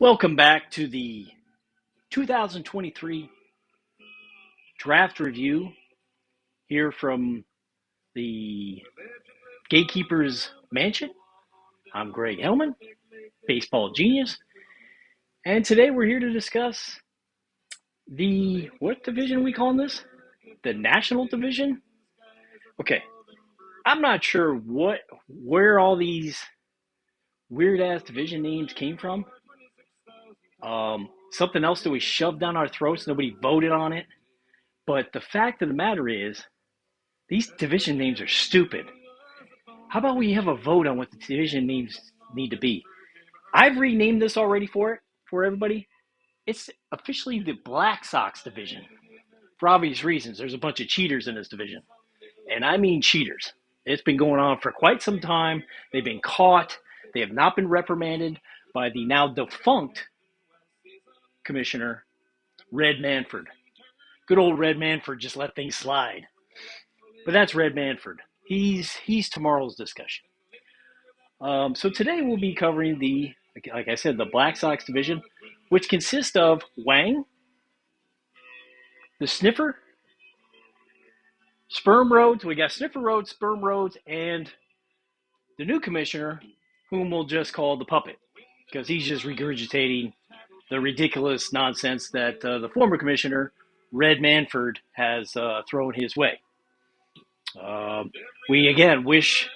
Welcome back to the 2023 draft review here from the Gatekeeper's Mansion. I'm Greg Hellman, baseball genius, and today we're here to discuss what division are we calling this? The National Division? Okay, I'm not sure where all these weird ass division names came from. Something else that we shoved down our throats, nobody voted on it. But the fact of the matter is, these division names are stupid. How about we have a vote on what the division names need to be? I've renamed this already for everybody. It's officially the Black Sox division. For obvious reasons, there's a bunch of cheaters in this division. And I mean cheaters. It's been going on for quite some time. They've been caught. They have not been reprimanded by the now defunct commissioner, Red Manfred. Good old Red Manfred just let things slide. But that's Red Manfred. He's tomorrow's discussion. So today we'll be covering like I said, the Black Sox division, which consists of Wang, the Sniffer, Sperm Roads. We got Sniffer Roads, Sperm Roads, and the new commissioner, whom we'll just call the Puppet, because he's just regurgitating the ridiculous nonsense that the former commissioner, Red Manfred, has thrown his way. We again wish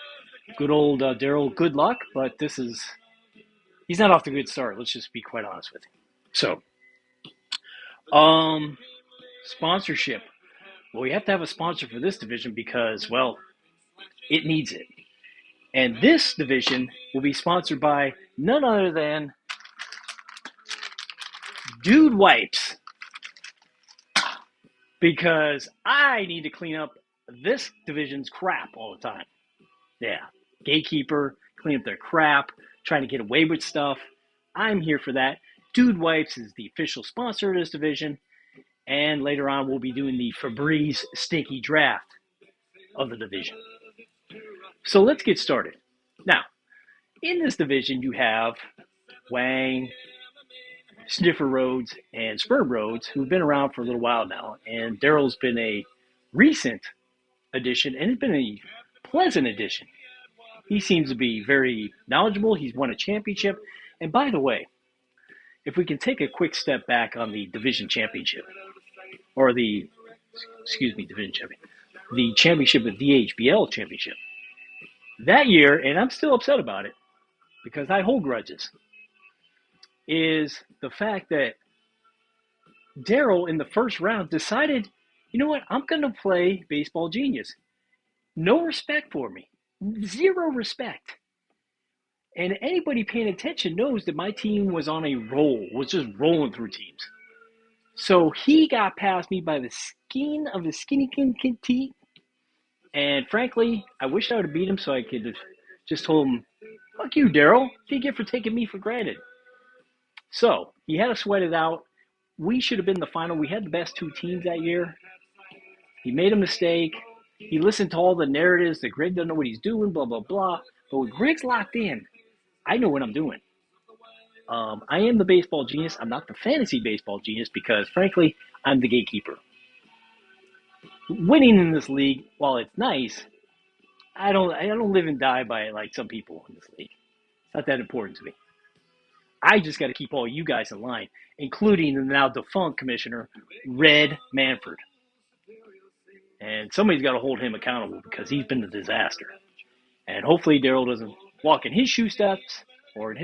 good old Daryl good luck, but he's not off to a good start. Let's just be quite honest with you. So, sponsorship. Well, we have to have a sponsor for this division because, well, it needs it. And this division will be sponsored by none other than Dude Wipes. Because I need to clean up this division's crap all the time. Yeah, Gatekeeper, clean up their crap, trying to get away with stuff. I'm here for that. Dude Wipes is the official sponsor of this division. And later on, we'll be doing the Febreze Stinky Draft of the division. So let's get started. Now, in this division, you have Wang, Sniffer Rhodes, and Sperm Rhodes, who've been around for a little while now. And Daryl's been a recent addition, and it's been a pleasant addition. He seems to be very knowledgeable. He's won a championship. And by the way, if we can take a quick step back on the division championship, or the championship, the DHBL championship. That year, and I'm still upset about it because I hold grudges, is the fact that Daryl in the first round decided, you know what, I'm going to play baseball genius. No respect for me. Zero respect. And anybody paying attention knows that my team was on a roll, was just rolling through teams. So he got past me by the skin of his skinny teeth. And frankly, I wish I would have beat him so I could have just told him, fuck you, Daryl. What do you get for taking me for granted? So he had to sweat it out. We should have been the final. We had the best two teams that year. He made a mistake. He listened to all the narratives that Greg doesn't know what he's doing, blah, blah, blah. But when Greg's locked in, I know what I'm doing. I am the baseball genius. I'm not the fantasy baseball genius because, frankly, I'm the gatekeeper. Winning in this league, while it's nice, I don't live and die by it like some people in this league. It's not that important to me. I just got to keep all you guys in line, including the now defunct commissioner, Red Manfred. And somebody's got to hold him accountable because he's been a disaster. And hopefully Daryl doesn't walk in his footsteps. And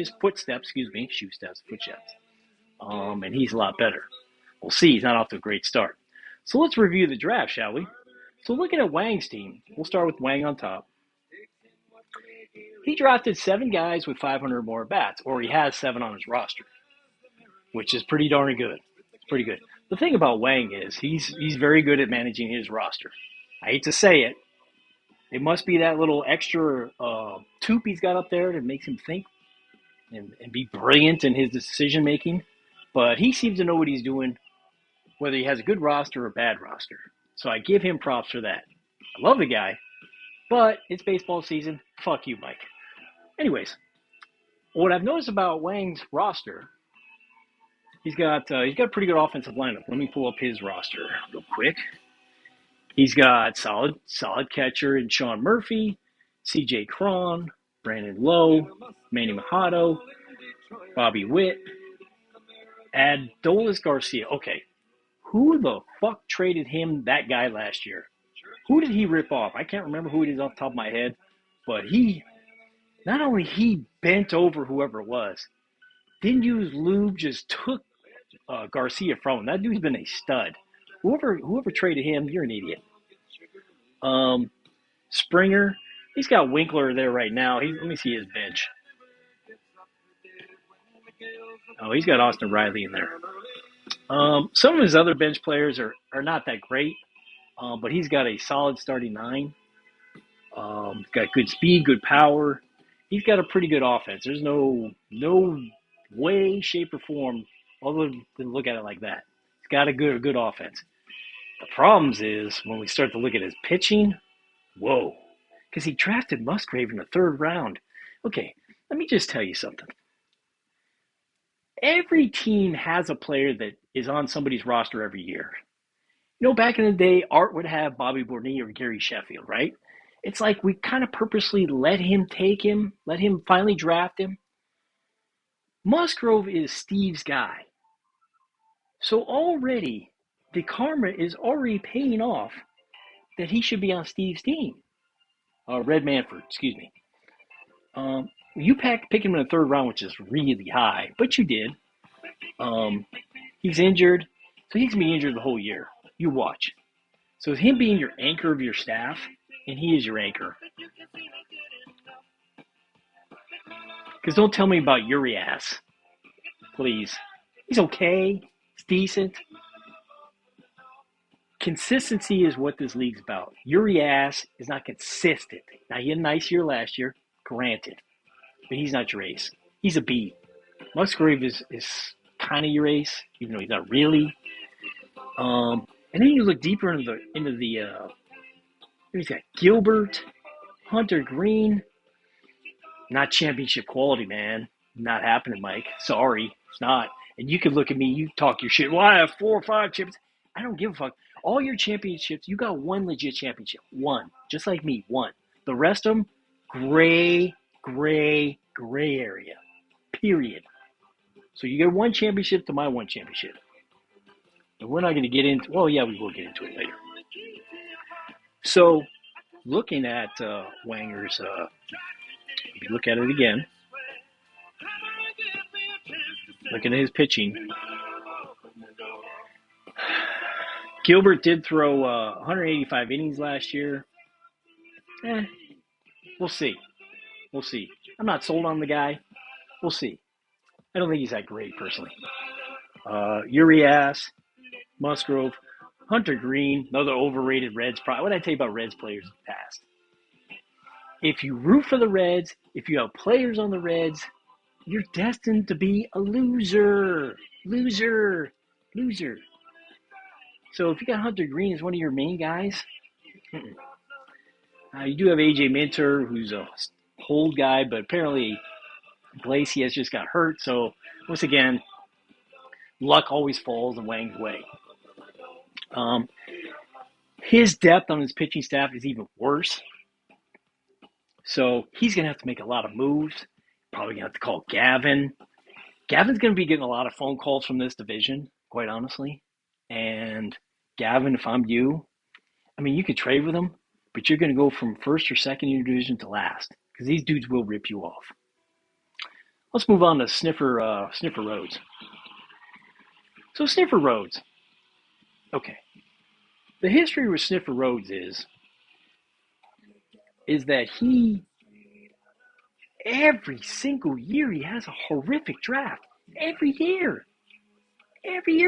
he's a lot better. We'll see. He's not off to a great start. So let's review the draft, shall we? So looking at Wang's team, we'll start with Wang on top. He drafted 7 guys with 500 or more bats, or he has 7 on his roster, which is pretty darn good. It's pretty good. The thing about Wang is he's very good at managing his roster. I hate to say it. It must be that little extra toop he's got up there that makes him think and be brilliant in his decision making. But he seems to know what he's doing, whether he has a good roster or a bad roster. So I give him props for that. I love the guy, but it's baseball season. Fuck you, Mike. Anyways, what I've noticed about Wang's roster He's got a pretty good offensive lineup. Let me pull up his roster real quick. He's got solid catcher in Sean Murphy, C.J. Cron, Brandon Lowe, Manny Machado, Bobby Witt, Adolis Garcia. Okay, who the fuck traded him that guy last year? Who did he rip off? I can't remember who it is off the top of my head, but not only he bent over whoever it was, didn't use lube, just took Garcia from him. That dude's been a stud. Whoever traded him, you're an idiot. Springer, he's got Winkler there right now. Let me see his bench. Oh, he's got Austin Riley in there. Some of his other bench players are not that great, but he's got a solid starting nine. Got good speed, good power. He's got a pretty good offense. There's no way, shape, or form other than look at it like that. He's got a good offense. The problems is when we start to look at his pitching, whoa, because he drafted Musgrave in the 3rd round. Okay, let me just tell you something. Every team has a player that is on somebody's roster every year. You know, back in the day, Art would have Bobby Bonilla or Gary Sheffield, right? It's like we kind of purposely let him finally draft him. Musgrove is Steve's guy. So already, the karma is already paying off that he should be on Steve's team. Red Manford, excuse me. You pick him in the 3rd round, which is really high, but you did. He's injured, so he's going to be injured the whole year. You watch. So him being your anchor of your staff, and he is your anchor. Because don't tell me about Urias, please. He's okay. He's decent. Consistency is what this league's about. Urias is not consistent. Now, he had a nice year last year, granted. But he's not your ace. He's a B. Musgrave is kind of your ace, even though he's not really. And then you look deeper into the he's got Gilbert, Hunter Green. Not championship quality, man. Not happening, Mike. Sorry, it's not. And you can look at me, you talk your shit. Well, I have 4 or 5 championships. I don't give a fuck. All your championships, you got one legit championship. One. Just like me, one. The rest of them, gray area. Period. So you get one championship to my one championship. And we're not going to get into, well, yeah, we will get into it later. So, looking at Wanger's, if you look at it again, looking at his pitching, Gilbert did throw 185 innings last year. We'll see. I'm not sold on the guy. We'll see. I don't think he's that great, personally. Urias, Musgrove, Hunter Green, another overrated Reds. What did I tell you about Reds players in the past? If you root for the Reds, if you have players on the Reds, you're destined to be a loser. So if you got Hunter Green as one of your main guys, you do have AJ Minter, who's a hold guy, but apparently Iglesias just got hurt. So once again, luck always falls in Wang's way. His depth on his pitching staff is even worse. So he's going to have to make a lot of moves. Probably going to have to call Gavin. Gavin's going to be getting a lot of phone calls from this division, quite honestly. And Gavin, if I'm you, I mean, you could trade with him, but you're going to go from first or second in your division to last because these dudes will rip you off. Let's move on to Sniffer Rhodes. So Sniffer Rhodes. Okay. The history with Sniffer Rhodes is that every single year he has a horrific draft. Every year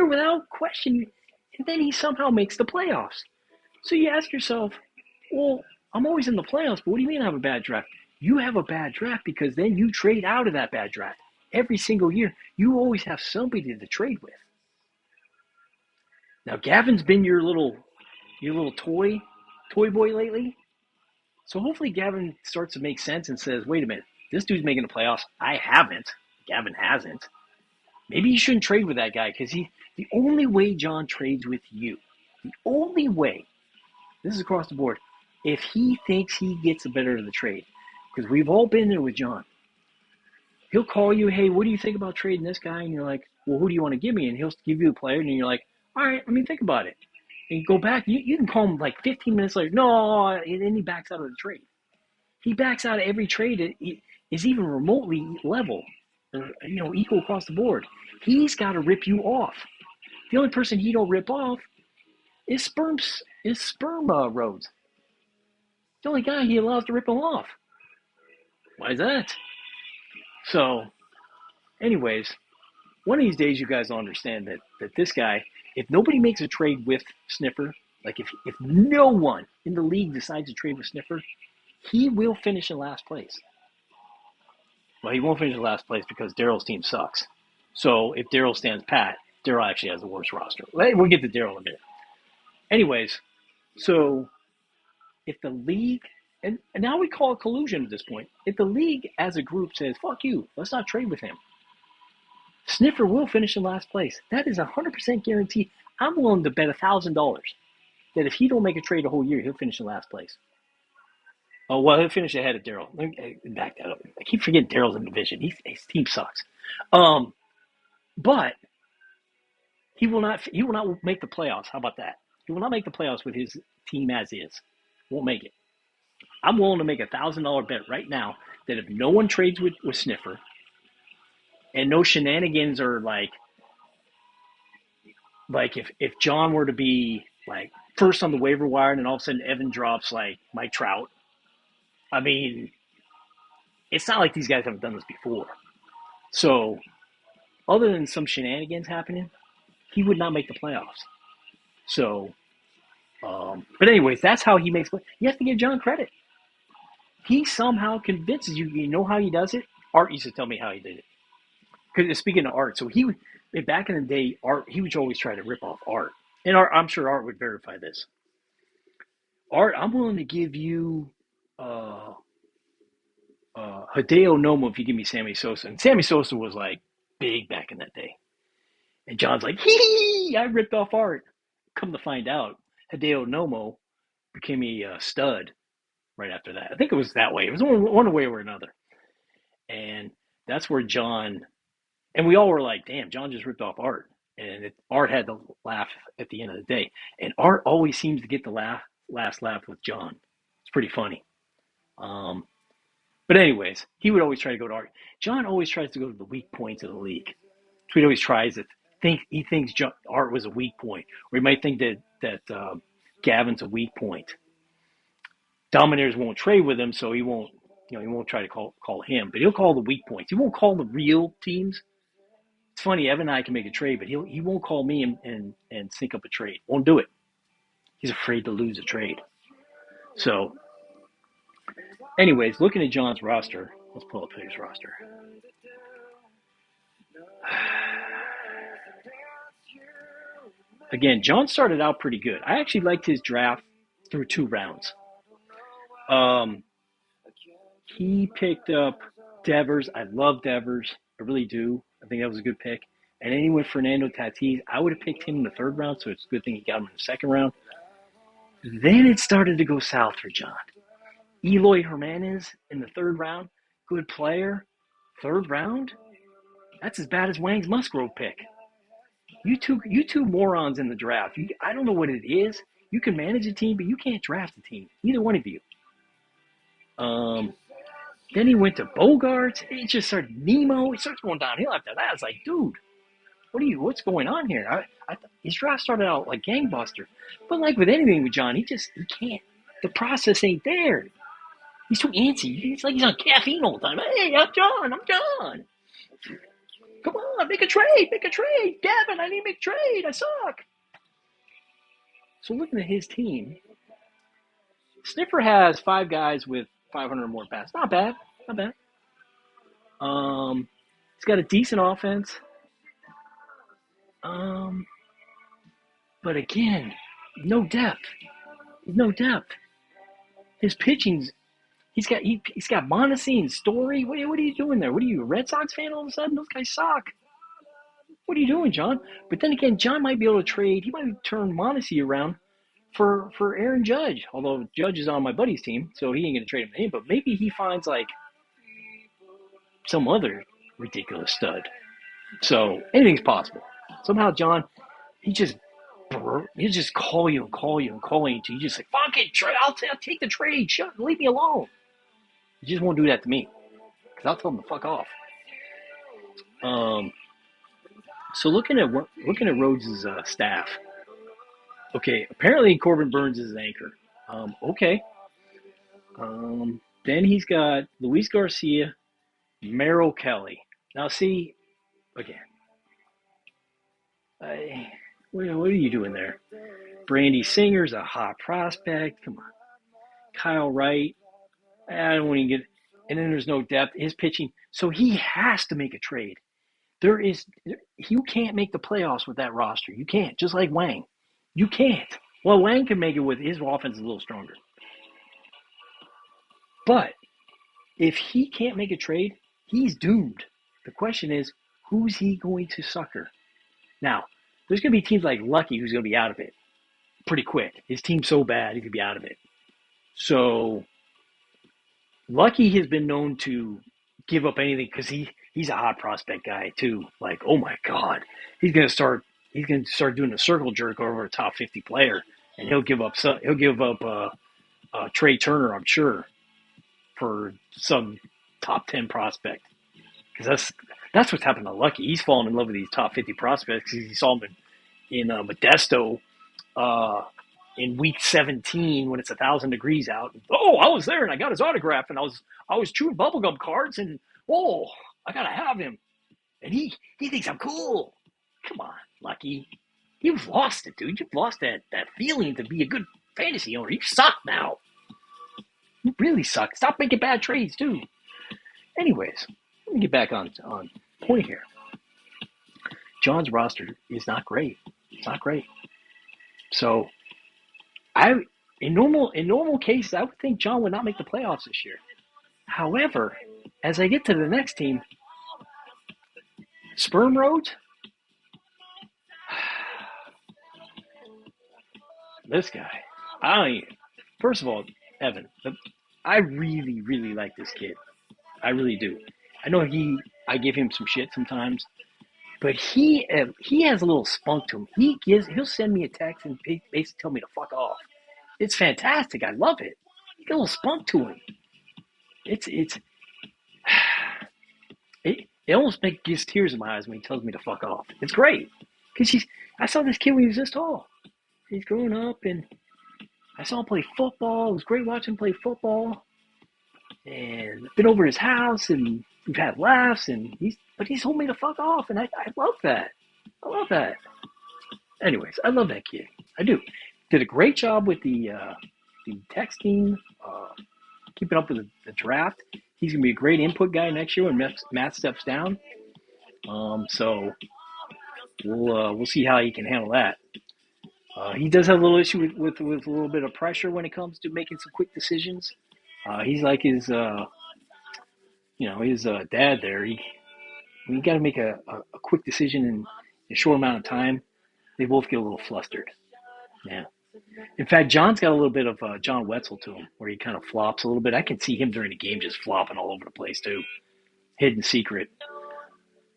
without question. And then he somehow makes the playoffs. So you ask yourself, well, I'm always in the playoffs, but what do you mean I have a bad draft? You have a bad draft because then you trade out of that bad draft. Every single year, you always have somebody to trade with. Now, Gavin's been your little toy boy lately. So hopefully Gavin starts to make sense and says, wait a minute, this dude's making the playoffs. I haven't. Gavin hasn't. Maybe you shouldn't trade with that guy because the only way John trades with you, the only way, this is across the board, if he thinks he gets the better of the trade, because we've all been there with John. He'll call you, hey, what do you think about trading this guy? And you're like, well, who do you want to give me? And he'll give you a player, and you're like, all right, let me think about it. And you go back, you can call him like 15 minutes later, no, and then he backs out of the trade. He backs out of every trade that is even remotely level, or, equal across the board. He's got to rip you off. The only person he don't rip off is sperm roads. The only guy he allows to rip him off. Why is that? So, anyways, one of these days you guys will understand that this guy, if nobody makes a trade with Sniffer, like if no one in the league decides to trade with Sniffer, he will finish in last place. Well, he won't finish in last place because Daryl's team sucks. So if Daryl stands pat, Daryl actually has the worst roster. We'll get to Daryl in a minute. Anyways, so if the league, and now we call it collusion at this point, if the league as a group says, fuck you, let's not trade with him, Sniffer will finish in last place. That is 100% guaranteed. I'm willing to bet $1,000 that if he don't make a trade the whole year, he'll finish in last place. Oh, well, he'll finish ahead of Daryl. Let me back that up. I keep forgetting Daryl's in the division. His team sucks. But he will not make the playoffs. How about that? He will not make the playoffs with his team as is. Won't make it. I'm willing to make $1,000 bet right now that if no one trades with Sniffer and no shenanigans are like if John were to be like first on the waiver wire and then all of a sudden Evan drops like Mike Trout, I mean, it's not like these guys haven't done this before. So, other than some shenanigans happening, he would not make the playoffs. So, but anyways, that's how he makes. You have to give John credit. He somehow convinces you. You know how he does it? Art used to tell me how he did it. Because speaking of Art, so back in the day, Art, he would always try to rip off Art. And Art, I'm sure Art would verify this. Art, I'm willing to give you Hideo Nomo if you give me Sammy Sosa. And Sammy Sosa was like big back in that day. And John's like, hee, I ripped off Art. Come to find out, Hideo Nomo became a stud right after that. I think it was that way. It was one way or another. And that's where John, and we all were like, damn, John just ripped off Art. And Art had the laugh at the end of the day. And Art always seems to get the last laugh with John. It's pretty funny. But anyways, he would always try to go to Art. John always tries to go to the weak points of the league. So he always tries it. He thinks Art was a weak point, or he might think that Gavin's a weak point. Dominators won't trade with him, so he won't try to call him, but he'll call the weak points. He won't call the real teams. It's funny, Evan and I can make a trade, but he won't call me and sync up a trade. Won't do it. He's afraid to lose a trade. So, anyways, looking at John's roster, let's pull up his roster. Again, John started out pretty good. I actually liked his draft through 2 rounds. He picked up Devers. I love Devers. I really do. I think that was a good pick. And then he went Fernando Tatis. I would have picked him in the 3rd round, so it's a good thing he got him in the 2nd round. Then it started to go south for John. Eloy Jimenez in the 3rd round. Good player. 3rd round? That's as bad as Wang's Musgrove pick. You two morons in the draft. I don't know what it is. You can manage a team, but you can't draft a team. Neither one of you. Then he went to Bogarts. It just started Nemo. It starts going downhill after that. It's like, dude, what's going on here? His draft started out like gangbuster. But like with anything with John, he can't. The process ain't there. He's too antsy. It's like he's on caffeine all the time. Hey, I'm John. Come on, make a trade. Gavin, I need to make a trade. I suck. So looking at his team, Sniffer has 5 guys with 500 or more passes. Not bad. He's got a decent offense. But again, no depth. His pitching's he's got Mondesi and Story. What are you doing there? What are you, a Red Sox fan all of a sudden? Those guys suck. What are you doing, John? But then again, John might be able to trade. He might turn Mondesi around for Aaron Judge. Although Judge is on my buddy's team, so he ain't gonna trade him to him. But maybe he finds like some other ridiculous stud. So anything's possible. Somehow, John, he just he'll just call you and call you and call you. You just like, fuck it, I'll take the trade. Shut, leave me alone. He just won't do that to me because I'll tell him to fuck off. So looking at Rhodes' staff. Okay, apparently Corbin Burns is his anchor. Okay. Then he's got Luis Garcia, Merrill Kelly. Now see, again, what are you doing there? Brandy Singer's a hot prospect. Come on. Kyle Wright. I don't want to get. And then there's no depth. His pitching. So he has to make a trade. You can't make the playoffs with that roster. You can't. Just like Wang. You can't. Well, Wang can make it with his offense is a little stronger. But if he can't make a trade, he's doomed. The question is, who's he going to sucker? Now, there's going to be teams like Lucky who's going to be out of it pretty quick. His team's so bad, he could be out of it. So, Lucky has been known to give up anything because he's a hot prospect guy too. Like, oh my God, he's going to start doing a circle jerk over a top 50 player, and he'll give up Trey Turner, I'm sure, for some top 10 prospect. Because that's what's happened to Lucky. He's fallen in love with these top 50 prospects because he saw them in Modesto in week 17 when it's 1,000 degrees out. Oh, I was there and I got his autograph and I was chewing bubblegum cards and I gotta have him. And he thinks I'm cool. Come on, Lucky. You've lost it, dude. You've lost that feeling to be a good fantasy owner. You suck now. You really suck. Stop making bad trades, too. Anyways, let me get back on point here. John's roster is not great. It's not great. So, in normal cases, I would think John would not make the playoffs this year. However, as I get to the next team, Sperm Roads. This guy. First of all, Evan, I really, really like this kid. I really do. I know I give him some shit sometimes, but he has a little spunk to him. He'll send me a text and basically tell me to fuck off. It's fantastic. I love it. He got a little spunk to him. It almost gives tears in my eyes when he tells me to fuck off. It's great because I saw this kid when he was this tall. He's growing up, and I saw him play football. It was great watching him play football. And I've been over his house, and we've had laughs, but he's told me to fuck off, and I love that. I love that. Anyways, I love that kid. I do. Did a great job with the texting, keeping up with the draft. He's gonna be a great input guy next year when Matt steps down. So we'll see how he can handle that. He does have a little issue with a little bit of pressure when it comes to making some quick decisions. He's like his dad there. When you got to make a quick decision in a short amount of time, they both get a little flustered. Yeah. In fact, John's got a little bit of John Wetzel to him, where he kind of flops a little bit. I can see him during the game just flopping all over the place too. Hidden secret.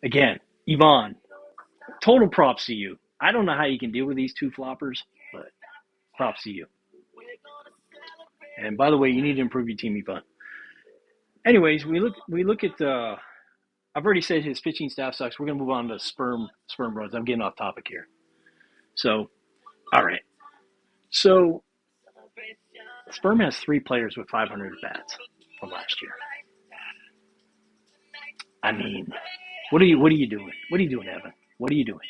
Again, Yvonne, total props to you. I don't know how you can deal with these two floppers, but props to you. And by the way, you need to improve your team, Yvonne. Anyways, we look at I've already said his pitching staff sucks. We're gonna move on to Sperm Roads. I'm getting off topic here. So, all right. So, Sperm has 3 players with 500 bats from last year. I mean, what are you doing? What are you doing, Evan? What are you doing?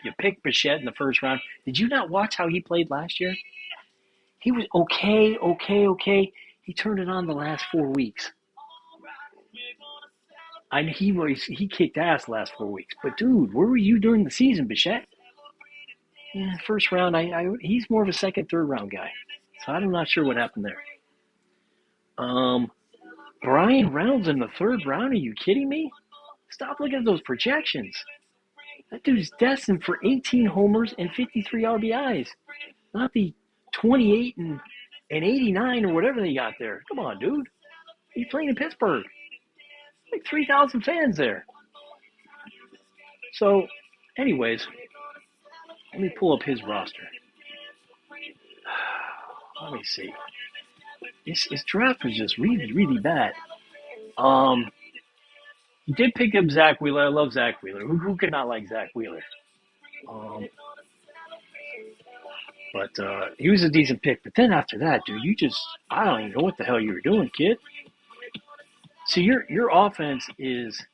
You picked Bichette in the first round. Did you not watch how he played last year? He was okay. He turned it on the last 4 weeks. He kicked ass the last 4 weeks. But dude, where were you during the season, Bichette? Yeah, first round, he's more of a second, third round guy. So I'm not sure what happened there. Brian Reynolds in the third round? Are you kidding me? Stop looking at those projections. That dude's destined for 18 homers and 53 RBIs, not the 28 and 89 or whatever they got there. Come on, dude. He's playing in Pittsburgh. Like 3,000 fans there. So, anyways, let me pull up his roster. Let me see. His draft was just really, really bad. He did pick up Zach Wheeler. I love Zach Wheeler. Who could not like Zach Wheeler? But he was a decent pick. But then after that, dude, I don't even know what the hell you were doing, kid. So your offense is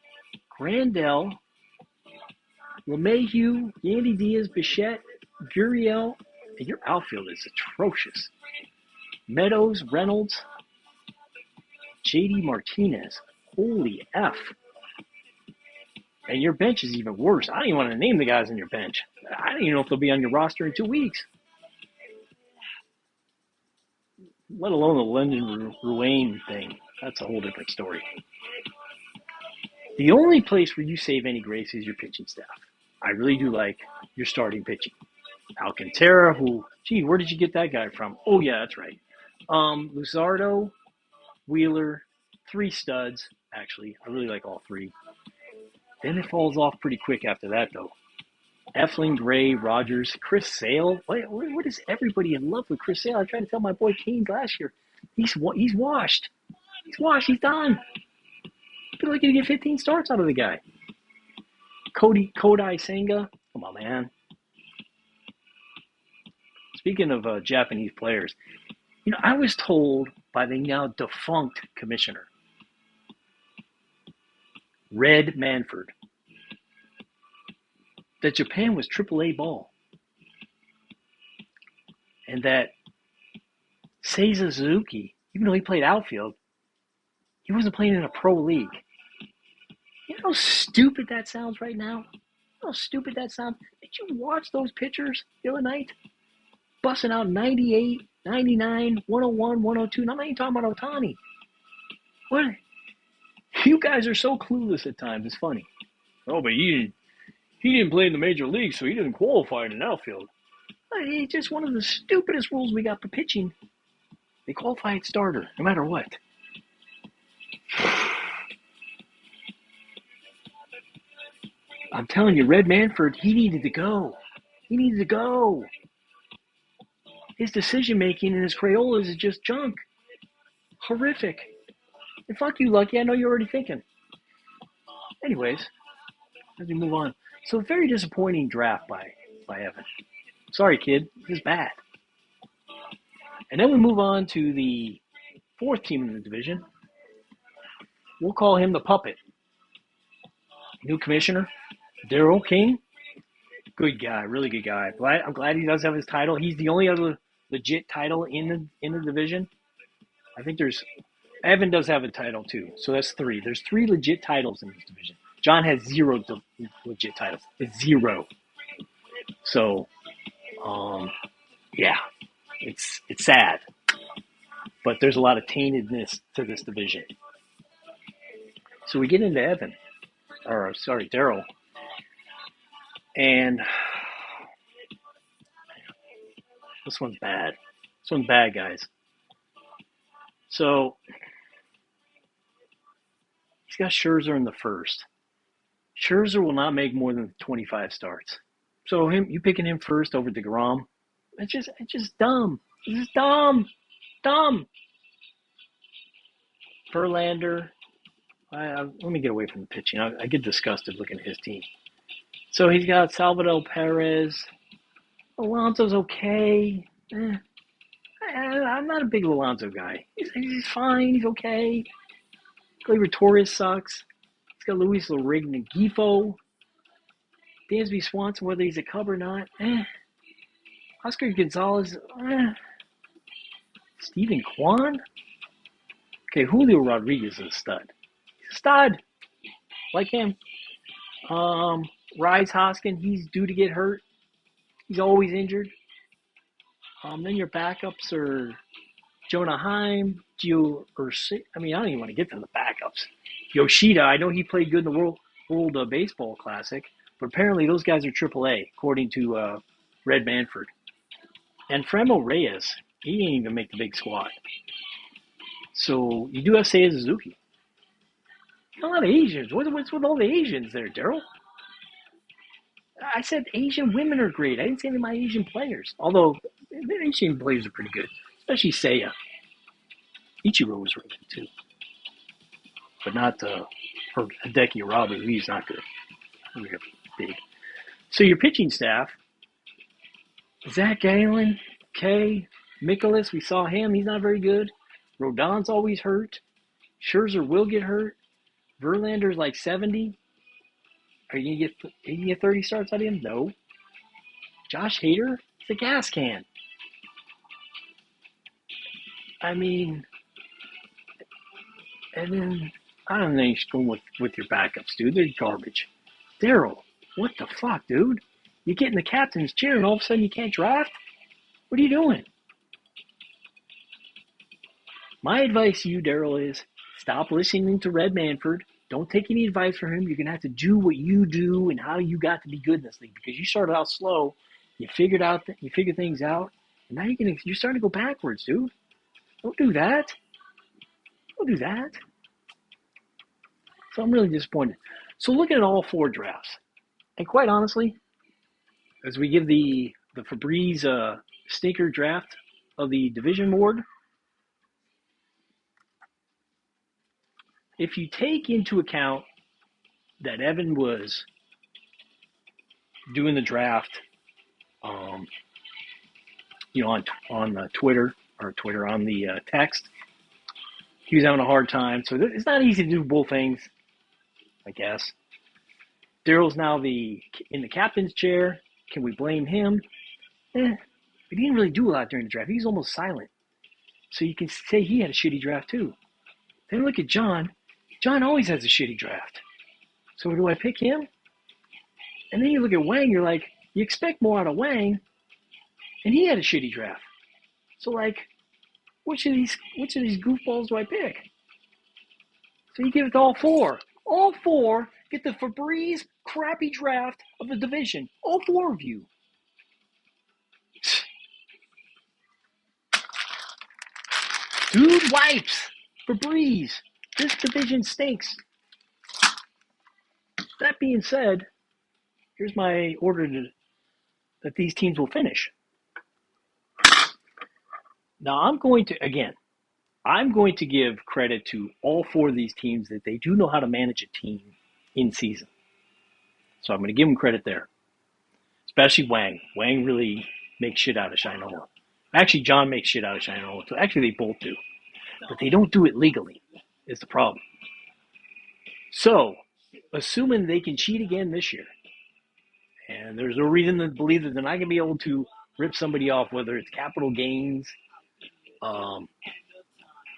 Grandel, LeMahieu, Yandy Diaz, Bichette, Gurriel, and your outfield is atrocious. Meadows, Reynolds, JD Martinez. Holy F. And your bench is even worse. I don't even want to name the guys on your bench. I don't even know if they'll be on your roster in 2 weeks. Let alone the Lyndon Ruane thing. That's a whole different story. The only place where you save any grace is your pitching staff. I really do like your starting pitching. Alcantara, where did you get that guy from? Oh, yeah, that's right. Luzardo, Wheeler, 3 studs, actually. I really like all 3. Then it falls off pretty quick after that, though. Eflin, Gray, Rogers, Chris Sale. What is everybody in love with Chris Sale? I tried to tell my boy Kane last year. He's washed. He's washed. He's done. People are going to get 15 starts out of the guy. Kodai Senga. Come on, man. Speaking of Japanese players, I was told by the now defunct commissioner, Red Manford, that Japan was AAA ball. And that Seiza Suzuki, even though he played outfield, he wasn't playing in a pro league. You know how stupid that sounds right now? How stupid that sounds? Did you watch those pitchers the other night? Busting out 98, 99, 101, 102. I'm not even talking about Ohtani. What? You guys are so clueless at times. It's funny. Oh, but he didn't play in the major league, so he didn't qualify in an outfield. It's just one of the stupidest rules we got for pitching. They qualify at starter, no matter what. I'm telling you, Red Manford, he needed to go. He needed to go. His decision-making and his Crayolas is just junk. Horrific. And fuck you, Lucky. I know you're already thinking. Anyways, as we move on. So, very disappointing draft by Evan. Sorry, kid. This is bad. And then we move on to the 4th team in the division. We'll call him the Puppet. New commissioner, Daryl King. Good guy, really good guy. I'm glad he does have his title. He's the only other legit title in the division. I think Evan does have a title too, so that's 3. There's 3 legit titles in this division. John has 0 legit titles. It's 0. So, yeah, it's sad, but there's a lot of taintedness to this division. So we get into Daryl. And this one's bad. This one's bad, guys. So he's got Scherzer in the 1st. Scherzer will not make more than 25 starts. So you picking him first over DeGrom, it's just dumb. It's just dumb. Verlander. Let me get away from the pitching. I get disgusted looking at his team. So he's got Salvador Perez. Alonso's okay. I'm not a big Alonso guy. He's fine. He's okay. Gleyber Torres sucks. He's got Luis Larignagipo. Dansby Swanson, whether he's a Cub or not. Oscar Gonzalez. Steven Kwan. Okay, Julio Rodriguez is a stud. He's a stud. Like him. Rise Hoskin, he's due to get hurt. He's always injured. Then your backups are Jonah Heim, I don't even want to get to the backups. Yoshida, I know he played good in the World Baseball Classic. But apparently those guys are AAA, according to Red Manford. And Fremo Reyes, he didn't even make the big squad. So you do have Seiya Suzuki. A lot of Asians. What's with all the Asians there, Daryl? I said Asian women are great. I didn't say any of my Asian players. Although the Asian players are pretty good, especially Seiya. Ichiro was really good too, but not Hideki Arabu. He's not good. Really big. So your pitching staff: Zach Gallen, Kay, Mikolas. We saw him. He's not very good. Rodon's always hurt. Scherzer will get hurt. Verlander's like 70. Are you gonna get 30 starts out of him? No. Josh Hader, it's a gas can. I mean, and then I don't think you should go with your backups, dude. They're garbage. Daryl, what the fuck, dude? You get in the captain's chair and all of a sudden you can't draft? What are you doing? My advice to you, Daryl, is stop listening to Red Manford. Don't take any advice from him. You're going to have to do what you do and how you got to be good in this league, because you started out slow. You figured things out, and now you're starting to go backwards, dude. Don't do that. Don't do that. So I'm really disappointed. So looking at all 4 drafts, and quite honestly, as we give the Febreze stinker draft of the division board, if you take into account that Evan was doing the draft, on Twitter on the text, he was having a hard time. So it's not easy to do both things, I guess. Daryl's now in the captain's chair. Can we blame him? But he didn't really do a lot during the draft. He was almost silent. So you can say he had a shitty draft too. Then look at John. John always has a shitty draft. So do I pick him? And then you look at Wang, you're like, you expect more out of Wang, and he had a shitty draft. So like, which of these goofballs do I pick? So you give it to all 4. All 4 get the Febreze crappy draft of the division. All 4 of you. Dude wipes. Febreze. This division stinks. That being said, here's my order that these teams will finish. Now I'm going to give credit to all 4 of these teams that they do know how to manage a team in season. So I'm going to give them credit there. Especially Wang. Wang really makes shit out of Shinola. Actually, John makes shit out of Shinola. So actually, they both do. But they don't do it legally, is the problem. So, assuming they can cheat again this year, and there's no reason to believe that they're not going to be able to rip somebody off, whether it's capital gains.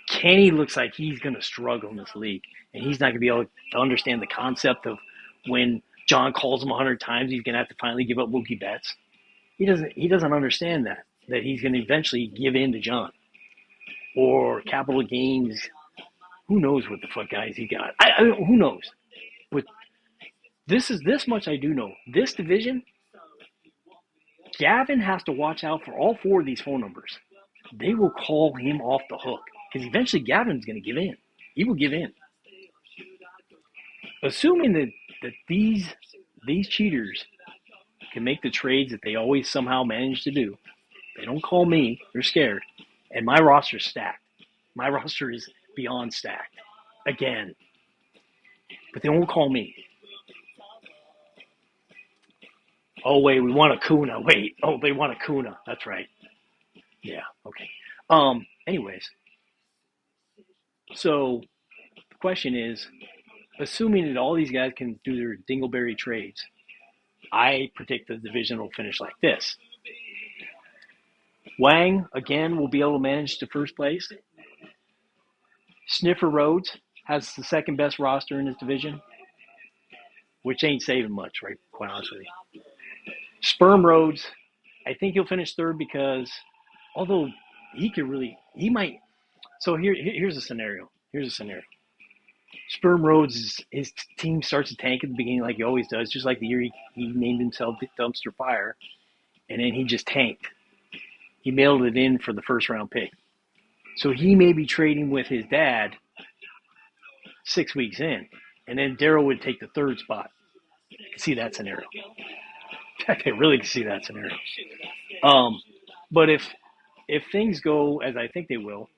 Kenny looks like he's going to struggle in this league, and he's not going to be able to understand the concept of when John calls him 100 times, he's going to have to finally give up Mookie Betts. He doesn't understand that he's going to eventually give in to John. Or capital gains. Who knows what the fuck guys he got? Who knows? But this much I do know. This division, Gavin has to watch out for all 4 of these phone numbers. They will call him off the hook, because eventually Gavin's going to give in. He will give in. Assuming that these cheaters can make the trades that they always somehow manage to do. They don't call me. They're scared. And my roster's stacked. My roster is beyond stacked. Again. But they won't call me. Oh, wait, we want Acuna. Wait. Oh, they want Acuna. That's right. Yeah, okay. Anyways. So, the question is, assuming that all these guys can do their dingleberry trades, I predict the division will finish like this. Wang, again, will be able to manage to first place. Sniffer Rhodes has the second best roster in his division, which ain't saving much, right? Quite honestly. With you. Sperm Rhodes, I think he'll finish third because, although he might. So here's a scenario. Sperm Rhodes, his team starts to tank at the beginning like he always does, just like the year he named himself Dumpster Fire, and then he just tanked. He mailed it in for the first round pick. So he may be trading with his dad 6 weeks in, and then Daryl would take the third spot. I can see that scenario. I can really see that scenario. But if things go as I think they will,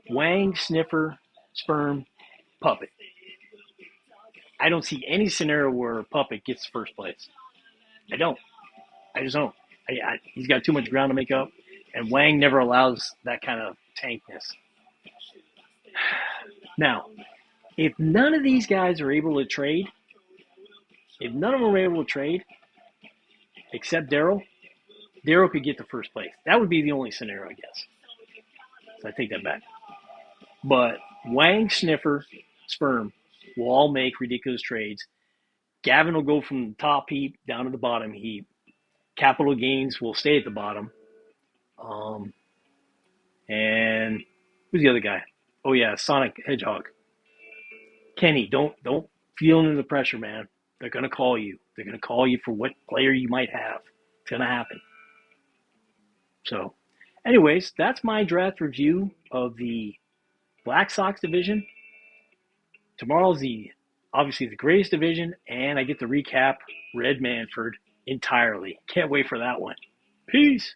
Wang, Sniffer, Sperm, Puppet. I don't see any scenario where Puppet gets first place. I don't. I just don't. He's got too much ground to make up, and Wang never allows that kind of tankness. Now, if none of these guys are able to trade, if none of them are able to trade, except Daryl could get to first place. That would be the only scenario, I guess. So I take that back. But Wang, Sniffer, Sperm will all make ridiculous trades. Gavin will go from the top heap down to the bottom heap. Capital Gains will stay at the bottom. And who's the other guy? Oh yeah, Sonic Hedgehog. Kenny, don't feel under the pressure, man. They're gonna call you. They're gonna call you for what player you might have. It's gonna happen. So, anyways, that's my draft review of the Black Sox division. Tomorrow's obviously the greatest division, and I get to recap Red Manford entirely. Can't wait for that one. Peace.